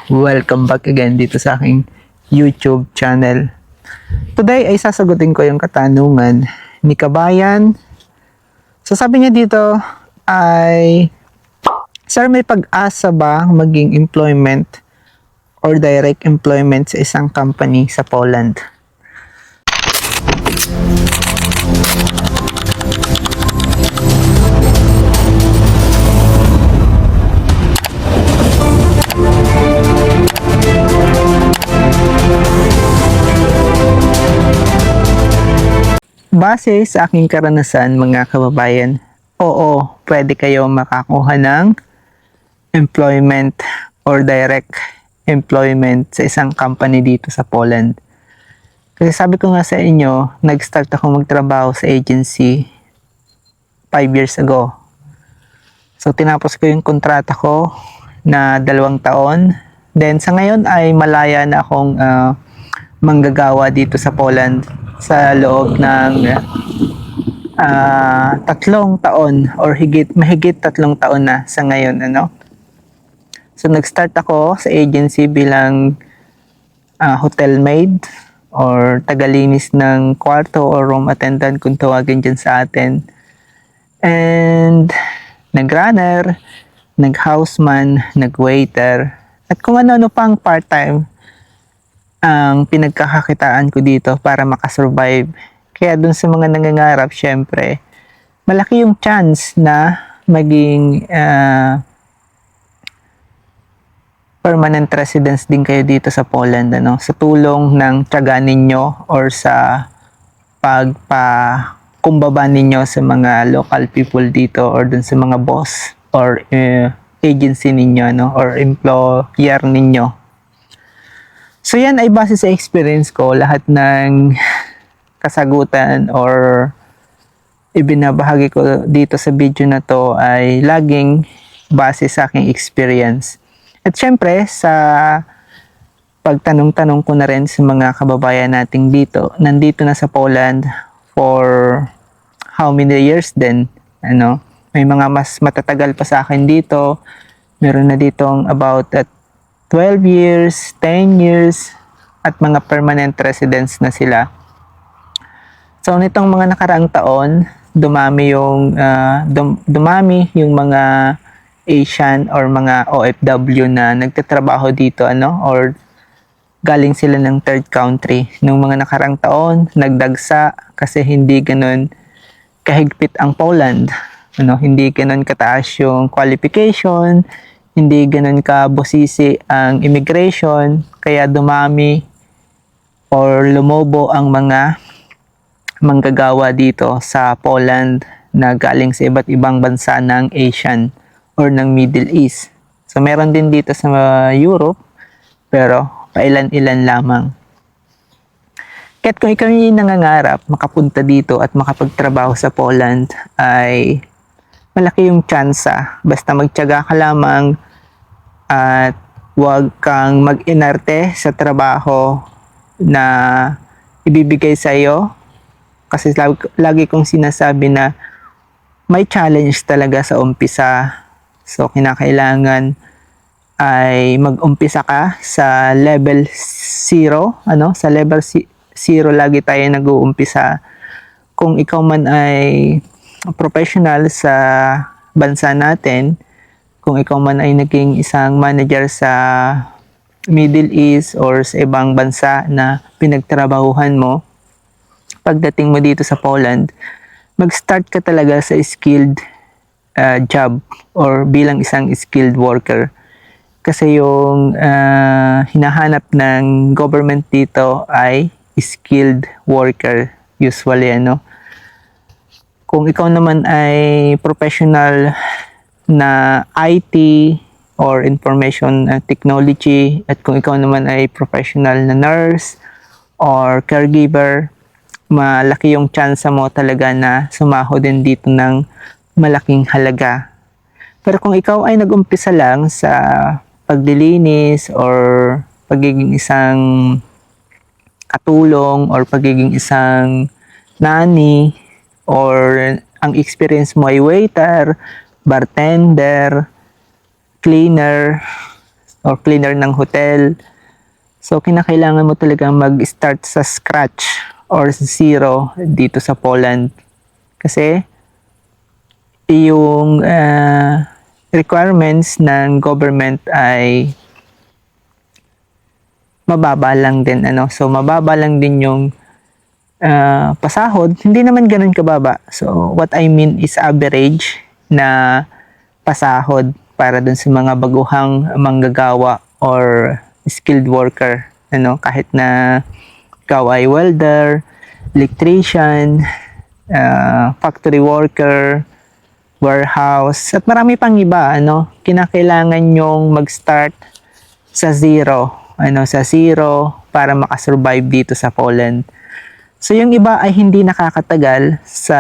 Welcome back again dito sa aking YouTube channel. Today ay sasagutin ko yung katanungan ni Kabayan. So sabi niya dito ay, Sir, may pag-asa ba maging employment or direct employment sa isang company sa Poland? Base sa aking karanasan, mga kababayan, oo, pwede kayo makakuha ng employment or direct employment sa isang company dito sa Poland. Kasi sabi ko nga sa inyo, nag-start ako magtrabaho sa agency 5 years ago. So tinapos ko yung kontrata ko na 2 taon. Then sa ngayon ay malaya na akong manggagawa dito sa Poland sa loob ng 3 taon or mahigit 3 taon na sa ngayon, ano. So nag-start ako sa agency bilang hotel maid or tagalinis ng kwarto or room attendant kung tawagin dyan sa atin. And nag-runner, nag-houseman, nag-waiter, at kung ano-ano pang part-time ang pinagkakakitaan ko dito para makasurvive. Kaya dun sa mga nangangarap, syempre, malaki yung chance na maging permanent residence din kayo dito sa Poland, ano? Sa tulong ng tiyaga ninyo or sa pagpakumbaba ninyo sa mga local people dito or dun sa mga boss or agency ninyo, no? Or employer ninyo. So yan ay base sa experience ko, lahat ng kasagutan or ibinabahagi ko dito sa video na to ay laging base sa aking experience. At syempre, sa pagtanong-tanong ko na rin sa mga kababayan nating dito, nandito na sa Poland for how many years din, ano? May mga mas matatagal pa sa akin dito. Meron na ditong about 12 years, 10 years, at mga permanent residents na sila. So, nitong mga nakaraang taon, dumami yung mga Asian or mga OFW na nagtatrabaho dito, ano, or galing sila ng third country. Nung mga nakaraang taon, nagdagsa kasi hindi ganun kahigpit ang Poland. Ano, hindi ganun kataas yung qualification, hindi ganun kabusisi ang immigration, kaya dumami or lumobo ang mga manggagawa dito sa Poland na galing sa iba't ibang bansa ng Asian or ng Middle East. So meron din dito sa Europe, pero pailan-ilan lamang. Kaya't kung ikaw yung nangangarap makapunta dito at makapagtrabaho sa Poland, ay malaki yung tsansa. Basta magtiyaga ka lamang at huwag kang mag-inarte sa trabaho na ibibigay sa iyo. Kasi lagi kong sinasabi na may challenge talaga sa umpisa. So, kinakailangan ay mag-umpisa ka sa level 0. Ano? Sa level 0 lagi tayo nag-uumpisa. Kung ikaw man ay professional sa bansa natin, kung ikaw man ay naging isang manager sa Middle East or sa ibang bansa na pinagtrabahuhan mo, pagdating mo dito sa Poland, mag-start ka talaga sa skilled job or bilang isang skilled worker. Kasi yung hinahanap ng government dito ay skilled worker usually, ano. Kung ikaw naman ay professional na IT or information technology, at kung ikaw naman ay professional na nurse or caregiver, malaki yung chance mo talaga na sumahod din dito ng malaking halaga. Pero kung ikaw ay nag-umpisa lang sa paglilinis or pagiging isang katulong or pagiging isang nanny, or ang experience mo ay waiter, bartender, cleaner, or cleaner ng hotel. So, kinakailangan mo talagang mag-start sa scratch or zero dito sa Poland. Kasi, yung requirements ng government ay mababa lang din. So, mababa lang din yung pasahod. Hindi naman ganun kababa. So, what I mean is average na pasahod para dun sa mga baguhang manggagawa or skilled worker. Kahit na ikaw ay welder, electrician, factory worker, warehouse, at marami pang iba, kinakailangan nyong mag-start sa zero, para makasurvive dito sa Poland. So, yung iba ay hindi nakakatagal sa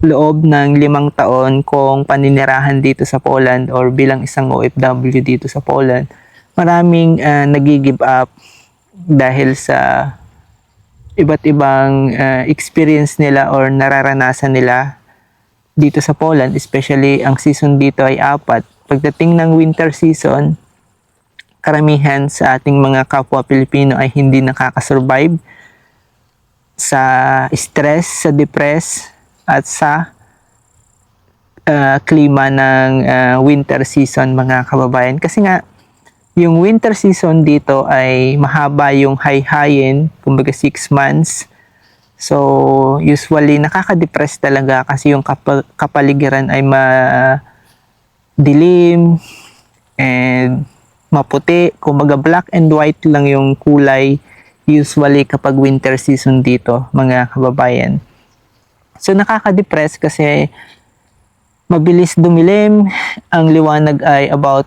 loob ng 5 taon kung paninirahan dito sa Poland or bilang isang OFW dito sa Poland. Maraming nag-give up dahil sa iba't ibang experience nila or nararanasan nila dito sa Poland, especially ang season dito ay 4. Pagdating ng winter season, karamihan sa ating mga kapwa Pilipino ay hindi nakakasurvive sa stress, sa depress, at sa klima ng winter season, mga kababayan. Kasi nga, yung winter season dito ay mahaba yung high-hayin, kumbaga 6 months. So, usually, nakaka-depress talaga kasi yung kapaligiran ay madilim and maputi. Kumbaga, black and white lang yung kulay usually kapag winter season dito, mga kababayan. So, nakaka-depress kasi mabilis dumilim. Ang liwanag ay about,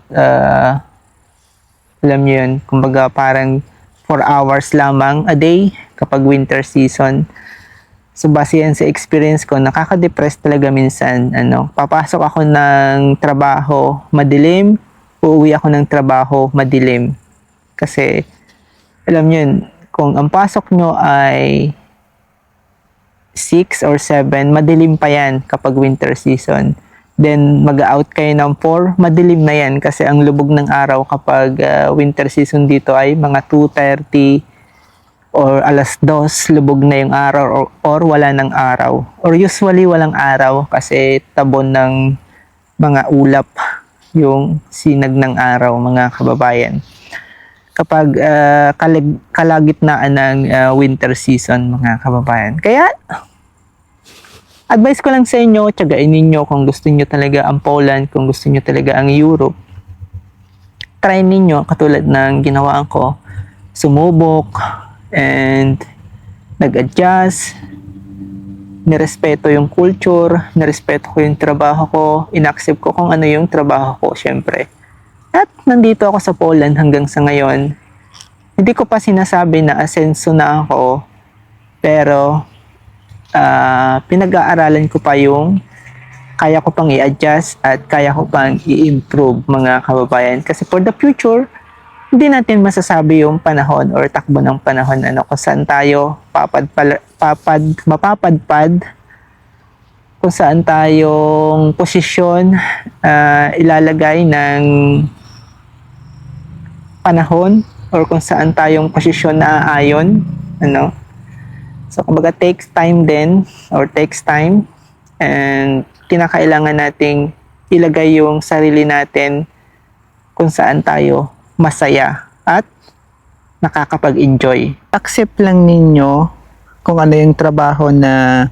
alam nyo yun, kumbaga parang 4 hours lamang a day kapag winter season. So, base yan sa experience ko, nakaka-depress talaga minsan. Papasok ako ng trabaho, madilim. Uuwi ako ng trabaho, madilim. Kasi, alam nyo yun, kung ang pasok nyo ay 6 or 7, madilim pa yan kapag winter season. Then, mag-out kayo ng 4, madilim na yan kasi ang lubog ng araw kapag winter season dito ay mga 2:30 or 2:00, lubog na yung araw or wala ng araw. Or usually, walang araw kasi tabon ng mga ulap yung sinag ng araw, mga kababayan. Kapag kalagitnaan ng winter season, mga kababayan. Kaya, advice ko lang sa inyo, tiyagain ninyo kung gusto niyo talaga ang Poland, kung gusto niyo talaga ang Europe. Try ninyo, katulad ng ginawa ko, sumubok, and nag-adjust, nirespeto yung culture, nirespeto ko yung trabaho ko, inaccept ko kung ano yung trabaho ko, syempre. At nandito ako sa Poland hanggang sa ngayon. Hindi ko pa sinasabi na asenso na ako, pero pinag-aaralan ko pa yung kaya ko pang i-adjust at kaya ko pang i-improve, mga kababayan. Kasi for the future, hindi natin masasabi yung panahon or takbo ng panahon kung saan tayo mapapadpad, kung saan tayong posisyon ilalagay ng panahon or kung saan tayong posisyon na aayon. So, kumbaga takes time and kinakailangan nating ilagay yung sarili natin kung saan tayo masaya at nakakapag-enjoy. Accept lang ninyo kung ano yung trabaho na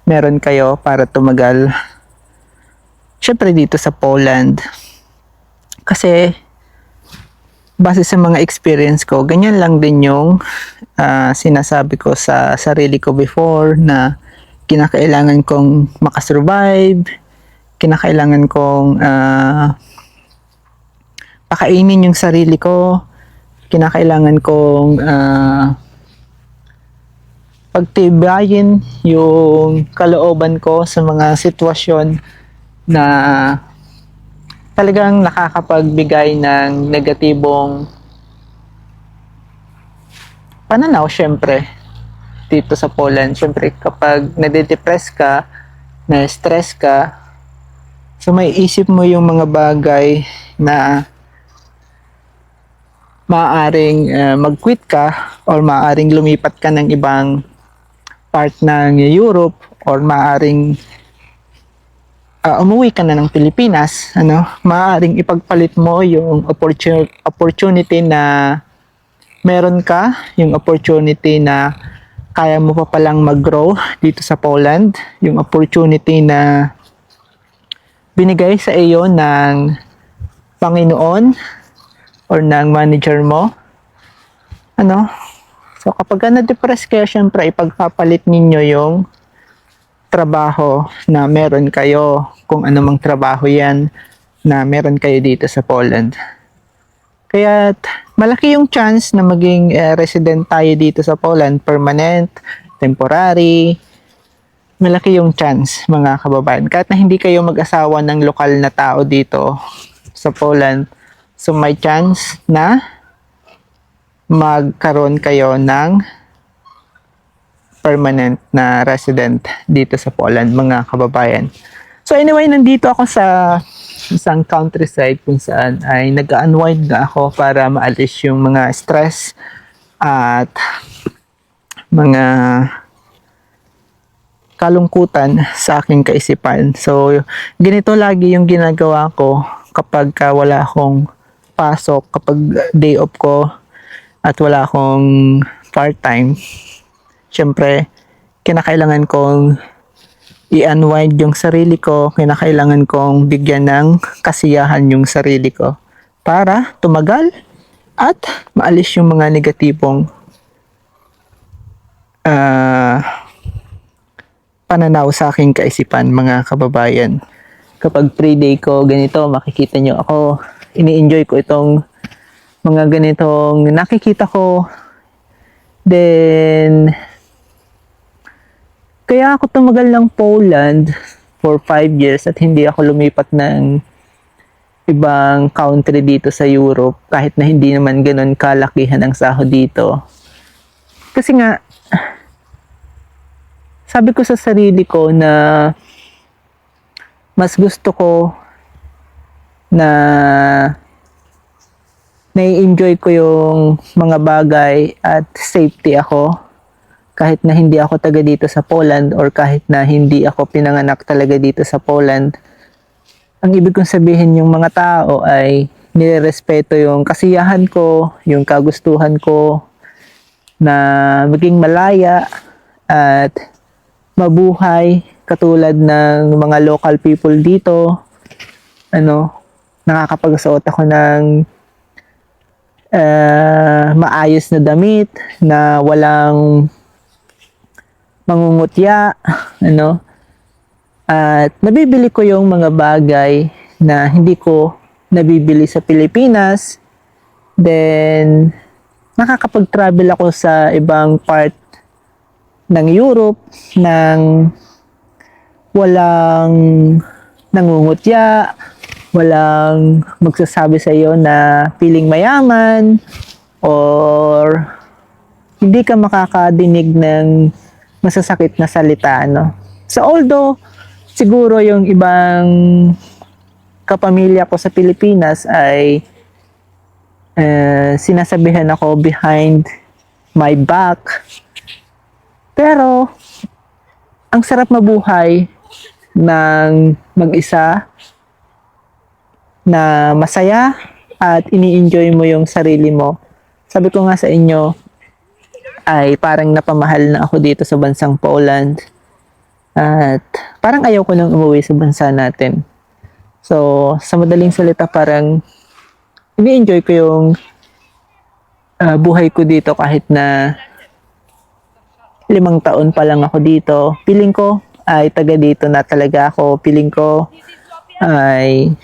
meron kayo para tumagal. Syempre dito sa Poland. Kasi base sa mga experience ko, ganyan lang din yung sinasabi ko sa sarili ko before na kinakailangan kong makasurvive, kinakailangan kong pakainin yung sarili ko, kinakailangan kong pagtibayin yung kalooban ko sa mga sitwasyon na talagang nakakapagbigay ng negatibong pananaw, syempre, dito sa Poland. Syempre, kapag nade-depress ka, na-stress ka, so may isip mo yung mga bagay na maaaring mag-quit ka or maaaring lumipat ka ng ibang part ng Europe or maaaring umuwi ka na ng Pilipinas, ano, maaaring ipagpalit mo yung opportunity na meron ka, yung opportunity na kaya mo pa palang mag-grow dito sa Poland, yung opportunity na binigay sa iyo ng Panginoon or ng manager mo. Ano? So kapag na-depress kayo, syempre ipagpapalit ninyo yung trabaho na meron kayo, kung anumang trabaho yan na meron kayo dito sa Poland. Kaya malaki yung chance na maging resident tayo dito sa Poland, permanent, temporary. Malaki yung chance, mga kababayan. Kahit na hindi kayo mag-asawa ng lokal na tao dito sa Poland, so may chance na magkaroon kayo ng permanent na resident dito sa Poland, mga kababayan. So anyway, nandito ako sa isang countryside kung saan ay nag-unwind na ako para maalis yung mga stress at mga kalungkutan sa aking kaisipan. So ganito lagi yung ginagawa ko kapag wala akong pasok, kapag day off ko at wala akong part-time. Siyempre, kinakailangan kong i-unwind yung sarili ko, kinakailangan kong bigyan ng kasiyahan yung sarili ko para tumagal at maalis yung mga negatibong pananaw sa aking kaisipan, mga kababayan. Kapag free day ko, ganito, makikita nyo ako, ini-enjoy ko itong mga ganitong nakikita ko. Then, kaya ako tumagal ng Poland for 5 years at hindi ako lumipat ng ibang country dito sa Europe kahit na hindi naman ganun kalakihan ang sahod dito. Kasi nga, sabi ko sa sarili ko na mas gusto ko na nai-enjoy ko yung mga bagay at safety ako kahit na hindi ako taga dito sa Poland or kahit na hindi ako pinanganak talaga dito sa Poland. Ang ibig kong sabihin, yung mga tao ay nirerespeto yung kasiyahan ko, yung kagustuhan ko na maging malaya at mabuhay katulad ng mga local people dito. Nakakapagsuot ako ng maayos na damit na walang mangungutya, at nabibili ko yung mga bagay na hindi ko nabibili sa Pilipinas. Then nakakapag-travel ako sa ibang part ng Europe nang walang nangungutya, walang magsasabi sa iyo na feeling mayaman or hindi ka makakadinig ng masasakit na salita, So although siguro yung ibang kapamilya ko sa Pilipinas ay sinasabihan ako behind my back, pero ang sarap mabuhay ng mag-isa na masaya at ini-enjoy mo yung sarili mo. Sabi ko nga sa inyo, ay parang napamahal na ako dito sa bansang Poland. At parang ayaw ko nang umuwi sa bansa natin. So, sa madaling salita, parang ini-enjoy ko yung buhay ko dito kahit na 5 taon pa lang ako dito. Feeling ko ay taga dito na talaga ako. Feeling ko ay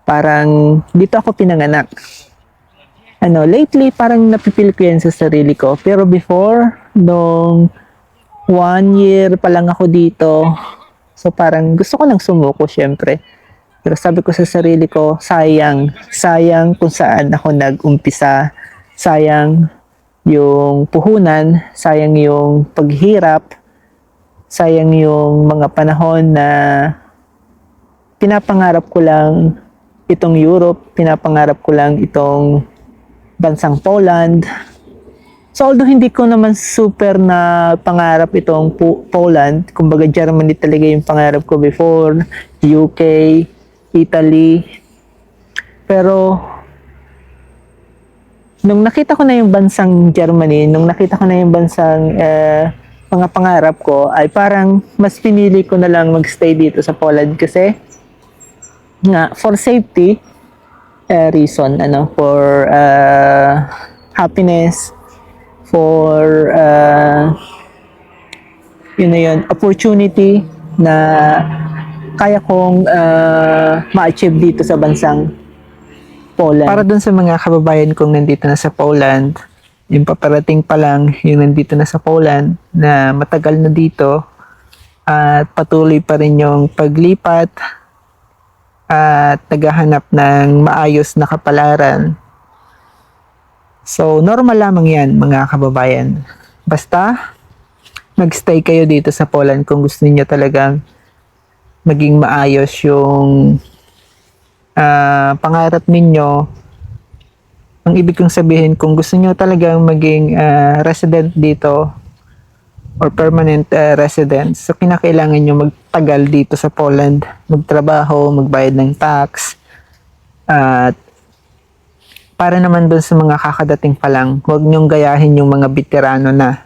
parang dito ako pinanganak. Lately parang napipil ko yan sa sarili ko. Pero before, nung 1 year pa lang ako dito, so parang gusto ko nang sumuko syempre. Pero sabi ko sa sarili ko, sayang kung saan ako nag-umpisa. Sayang yung puhunan, sayang yung paghirap, sayang yung mga panahon na pinapangarap ko lang itong Europe, pinapangarap ko lang itong bansang Poland. So although hindi ko naman super na pangarap itong Poland, kumbaga Germany talaga yung pangarap ko before, UK, Italy. Pero nung nakita ko na yung bansang Germany, nung nakita ko na yung bansang mga pangarap ko, ay parang mas pinili ko na lang magstay dito sa Poland kasi nga for safety reason, for happiness, for yun na yun, opportunity na kaya kong ma-achieve dito sa bansang Poland. Para dun sa mga kababayan kong nandito na sa Poland, yung paparating pa lang, yung nandito na sa Poland, na matagal na dito, at patuloy pa rin yung paglipat, at naghahanap ng maayos na kapalaran. So, normal lamang yan, mga kababayan. Basta, magstay kayo dito sa Poland kung gusto niyo talagang maging maayos yung pangarap ninyo. Ang ibig kong sabihin, kung gusto niyo talagang maging resident dito or permanent resident, so kinakailangan nyo magtagal dito sa Poland, magtrabaho, magbayad ng tax, at para naman dun sa mga kakadating pa lang, huwag nyong gayahin yung mga veterano na,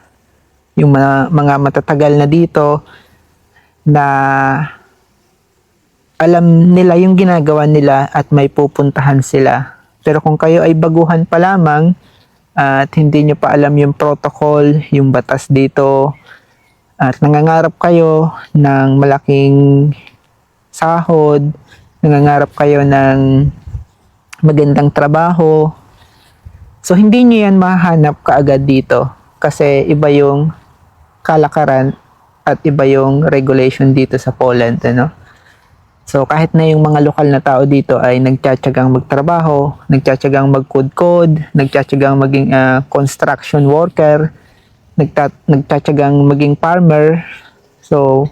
yung mga matatagal na dito, na alam nila yung ginagawa nila at may pupuntahan sila. Pero kung kayo ay baguhan pa lamang, at hindi nyo pa alam yung protocol, yung batas dito, at nangangarap kayo ng malaking sahod, nangangarap kayo ng magandang trabaho, so hindi nyo yan mahanap kaagad dito kasi iba yung kalakaran at iba yung regulation dito sa Poland, So kahit na yung mga lokal na tao dito ay nagtsatsagang magtrabaho, nagtsatsagang magkudkod, nagtsatsagang maging construction worker, nagtsatsagang maging farmer. So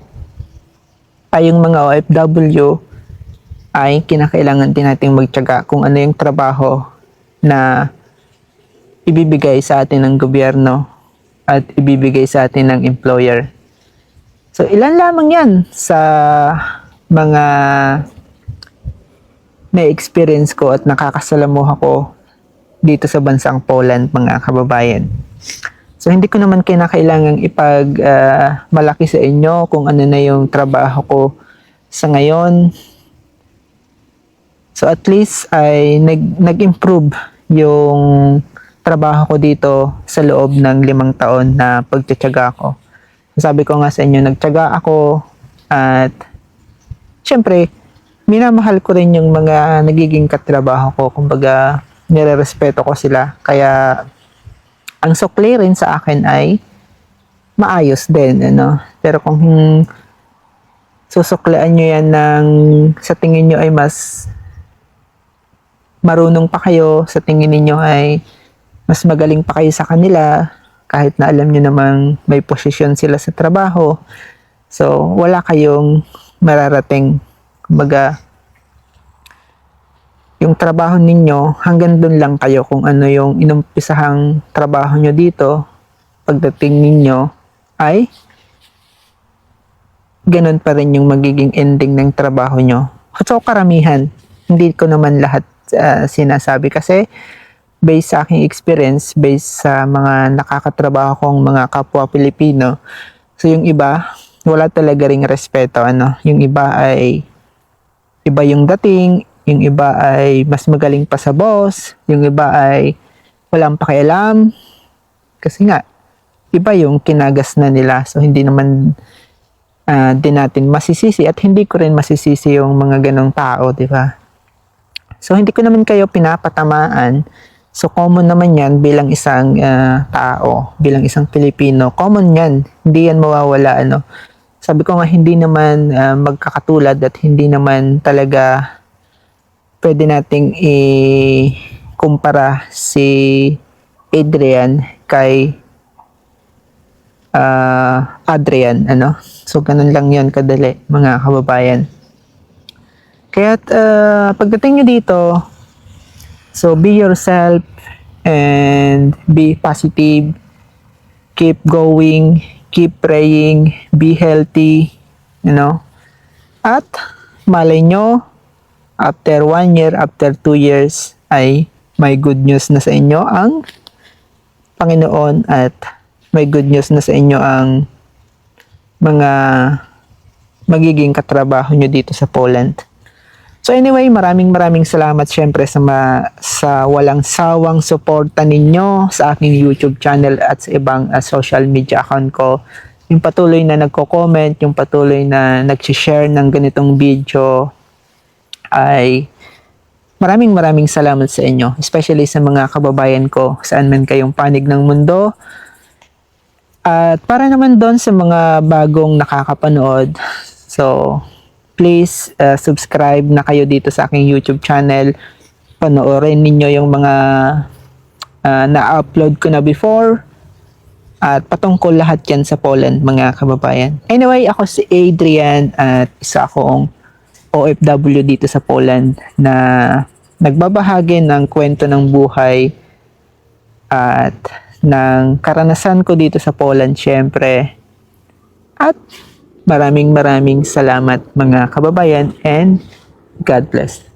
tayong mga OFW ay kinakailangan din nating magtyaga kung ano yung trabaho na ibibigay sa atin ng gobyerno at ibibigay sa atin ng employer. So ilan lamang yan sa mga na-experience ko at nakakasalamuha ko dito sa bansang Poland, mga kababayan. So hindi ko naman kinakailangang malaki sa inyo kung ano na yung trabaho ko sa ngayon. So at least ay nag-improve yung trabaho ko dito sa loob ng 5 taon na pagtitiyaga ko. Sabi ko nga sa inyo, nagtiyaga ako at syempre, minamahal ko rin yung mga nagiging katrabaho ko. Kumbaga, nire-respeto ko sila. Kaya, ang sukli rin sa akin ay maayos din, Pero kung susuklian nyo yan sa tingin nyo ay mas marunong pa kayo, sa tingin niyo ay mas magaling pa kayo sa kanila, kahit na alam nyo namang may posisyon sila sa trabaho. So, wala kayong mararating. Kumbaga, yung trabaho ninyo, hanggang dun lang kayo kung ano yung inumpisahang trabaho nyo dito, pagdating ninyo ay ganun pa rin yung magiging ending ng trabaho nyo. So, karamihan, hindi ko naman lahat sinasabi kasi based sa aking experience, based sa mga nakakatrabaho kong mga kapwa Pilipino, so yung iba, wala talaga ring respeto, Yung iba ay iba yung dating, yung iba ay mas magaling pa sa boss, yung iba ay walang pakialam. Kasi nga, iba yung kinagas na nila. So, hindi naman din natin masisisi at hindi ko rin masisisi yung mga ganong tao, di ba? So, hindi ko naman kayo pinapatamaan. So, common naman yan bilang isang tao, bilang isang Pilipino. Common yan. Hindi yan mawawala, Sabi ko nga, hindi naman magkakatulad at hindi naman talaga pwede nating i-kumpara si Adrian kay Adrian, So, ganun lang yon kadali, mga kababayan. Kaya pagdating nyo dito, so be yourself and be positive, keep going, keep praying, be healthy, you know. At malay nyo, after 1 year, after 2 years, ay may good news na sa inyo ang Panginoon at may good news na sa inyo ang mga magiging katrabaho nyo dito sa Poland. So anyway, maraming salamat syempre sa walang sawang suporta ninyo sa aking YouTube channel at sa ibang social media account ko. Yung patuloy na nagko-comment, yung patuloy na nag-share ng ganitong video ay maraming salamat sa inyo. Especially sa mga kababayan ko saan man kayong panig ng mundo. At para naman doon sa mga bagong nakakapanood, so please subscribe na kayo dito sa aking YouTube channel. Panoorin ninyo yung mga na-upload ko na before. At patungkol lahat yan sa Poland, mga kababayan. Anyway, ako si Adrian at isa akong OFW dito sa Poland na nagbabahagi ng kwento ng buhay at ng karanasan ko dito sa Poland, syempre. At maraming salamat mga kababayan and God bless.